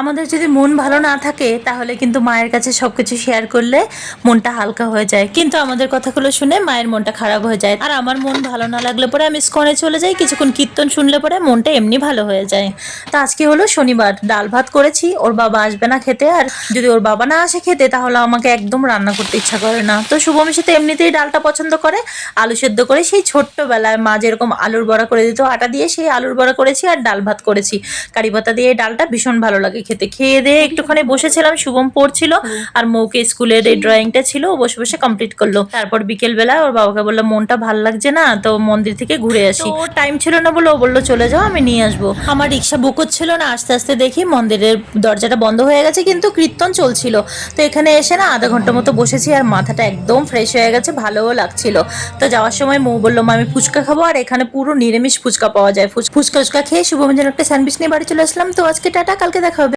আমাদের যদি মন ভালো না থাকে তাহলে কিন্তু মায়ের কাছে সবকিছু শেয়ার করলে মনটা হালকা হয়ে যায়, কিন্তু আমাদের কথাগুলো শুনে মায়ের মনটা খারাপ হয়ে যায়। আর আমার মন ভালো না লাগলে পরে আমি ইস্কনে চলে যাই, কিছুক্ষণ কীর্তন শুনলে পরে মনটা এমনি ভালো হয়ে যায়। তো আজকে হলো শনিবার, ডাল ভাত করেছি, ওর বাবা আসবে না খেতে, আর যদি ওর বাবা না আসে খেতে তাহলে আমাকে একদম রান্না করতে ইচ্ছা করে না। তো শুভমিশি তো এমনিতেই ডালটা পছন্দ করে, আলু সেদ্ধ করে সেই ছোট্টবেলায় মা যেরকম আলুর বড়া করে দিত আটা দিয়ে, সেই আলুর বড়া করেছি আর ডাল ভাত করেছি। কারি পাতা দিয়ে ডালটা ভীষণ ভালো লাগে খেতে। খেয়ে দিয়ে একটুখানি বসেছিলাম, শুভম পড়ছিল আর মৌকে স্কুলের এই ড্রয়িংটা ছিল, ও বসে বসে কমপ্লিট করলো। তারপর বিকেল বেলা ওর বাবাকে বললাম মনটা ভাল লাগছে না, তো মন্দির থেকে ঘুরে আসি। ওর টাইম ছিল না বলে ও বললো চলে যাও, আমি নিয়ে আসবো। আমার রিক্সা বুক হচ্ছিল না, আস্তে আস্তে দেখি মন্দিরের দরজাটা বন্ধ হয়ে গেছে, কিন্তু কীর্তন চলছিল। তো এখানে এসে না আধা ঘন্টা মতো বসেছি আর মাথাটা একদম ফ্রেশ হয়ে গেছে, ভালোও লাগছিল। তো যাওয়ার সময় মৌ বললো মা আমি ফুচকা খাবো, আর এখানে পুরো নিরামিষ ফুচকা পাওয়া যায়। ফুচকা খেয়ে শুভম যেন একটা স্যান্ডউইচ নিয়ে বাড়ি চলে আসলাম। তো আজকে টাটা, কালকে দেখা হবে।